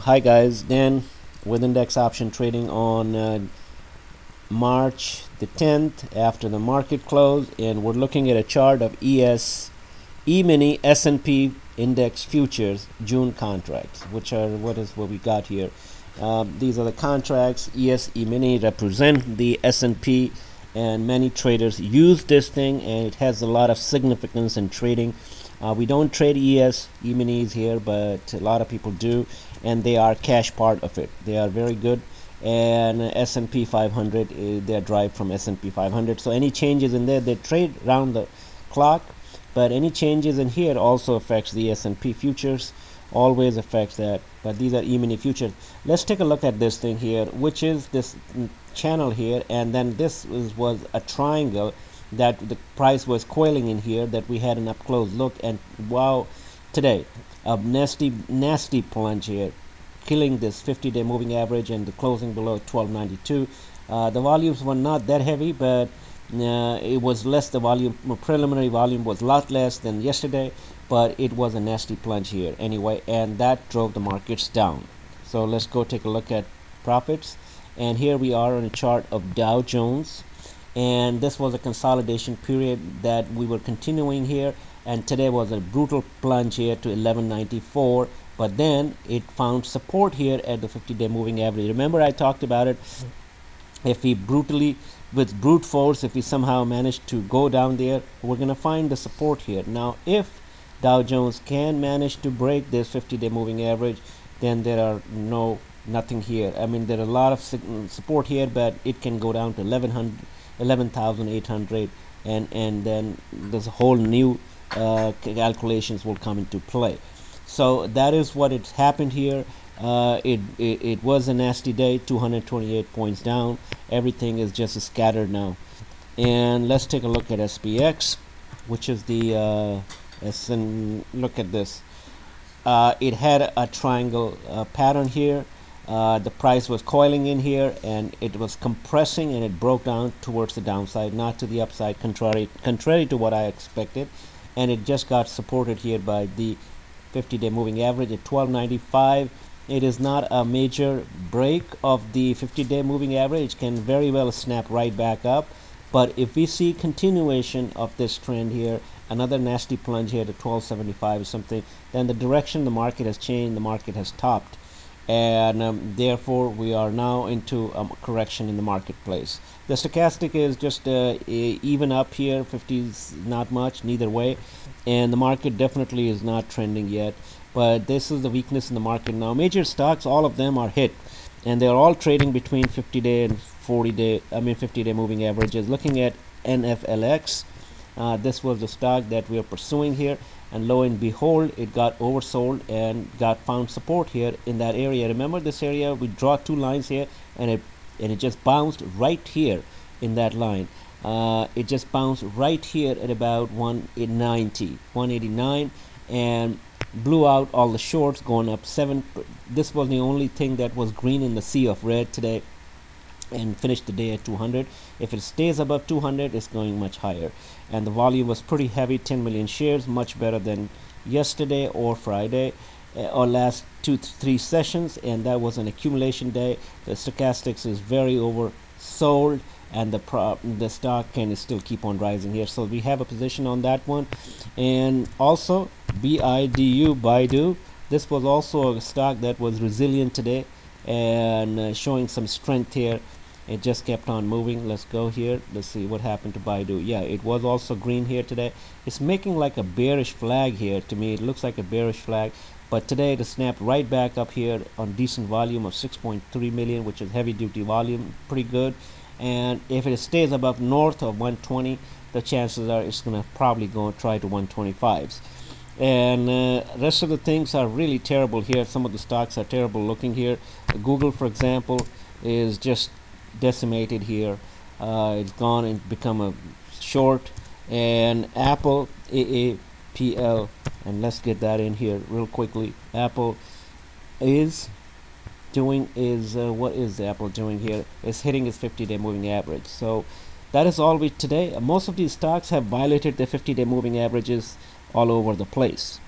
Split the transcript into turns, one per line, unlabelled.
Hi guys, Dan with Index Option Trading on March the 10th after the market close, and we're looking at a chart of E-mini S&P Index Futures June contracts, which are what we got here. These are the contracts. E-mini represent the S&P, and many traders use this thing, and it has a lot of significance in trading. We don't trade E-minis here, but a lot of people do, and they are cash part of it. They are very good. And S&P 500, they are derived from S&P 500. So any changes in there, they trade round the clock, but any changes in here also affects the S&P futures, always affects that. But these are E-mini futures. Let's take a look at this thing here, which is this channel here, and then this was a triangle that the price was coiling in here, that we had an up close look. And wow, today a nasty plunge here, killing this 50-day moving average and the closing below 1292. The volumes were not that heavy, but it was less. The preliminary volume was a lot less than yesterday, but it was a nasty plunge here anyway, and that drove the markets down. So let's go take a look at profits. And here we are on a chart of Dow Jones, and this was a consolidation period that we were continuing here, and today was a brutal plunge here to 1194, but then it found support here at the 50-day moving average. Remember, I talked about it. If we with brute force, if we somehow manage to go down there, we're going to find the support here. Now if Dow Jones can manage to break this 50-day moving average, then there are nothing here. I mean, there are a lot of support here, but it can go down to 11,800, and then there's a whole new calculations will come into play. So that is what it's happened here. It was a nasty day, 228 points down. Everything is just scattered now. And let's take a look at SPX, which is the look at this. It had a triangle pattern here. The price was coiling in here, and it was compressing, and it broke down towards the downside, not to the upside, contrary to what I expected. And it just got supported here by the 50-day moving average at 1295. It is not a major break of the 50-day moving average. It can very well snap right back up, but if we see continuation of this trend here, another nasty plunge here to 1275 or something, then the direction the market has changed, the market has topped, and therefore we are now into a correction in the marketplace. The stochastic is just even up here. 50 is not much neither way, and the market definitely is not trending yet, but this is the weakness in the market now. Major stocks, all of them are hit, and they're all trading between 50-day and 50-day moving averages. Looking at NFLX, this was the stock that we are pursuing here, and lo and behold, it got oversold and found support here in that area. Remember this area? We draw two lines here, and it just bounced right here in that line. It just bounced right here at about 189, and blew out all the shorts, going up 7. This was the only thing that was green in the sea of red today, and finished the day at 200. If it stays above 200, it's going much higher, and the volume was pretty heavy, 10 million shares, much better than yesterday or Friday or last 2-3 sessions, and that was an accumulation day. The stochastics is very oversold, and the stock can still keep on rising here. So we have a position on that one. And also Baidu, this was also a stock that was resilient today, and showing some strength here. It just kept on moving. Let's go here. Let's see what happened to Baidu. Yeah, it was also green here today. It's making like a bearish flag here. To me, it looks like a bearish flag, but today it snapped right back up here on decent volume of 6.3 million, which is heavy duty volume, pretty good. And if it stays above north of 120, the chances are it's gonna probably go try to 125s. And rest of the things are really terrible here. Some of the stocks are terrible looking here. Google, for example, is just decimated here. It's gone and become a short. And Apple, AAPL, and let's get that in here real quickly. Apple is what is Apple doing here? It's hitting its 50-day moving average. So that is all today. Most of these stocks have violated the 50-day moving averages all over the place.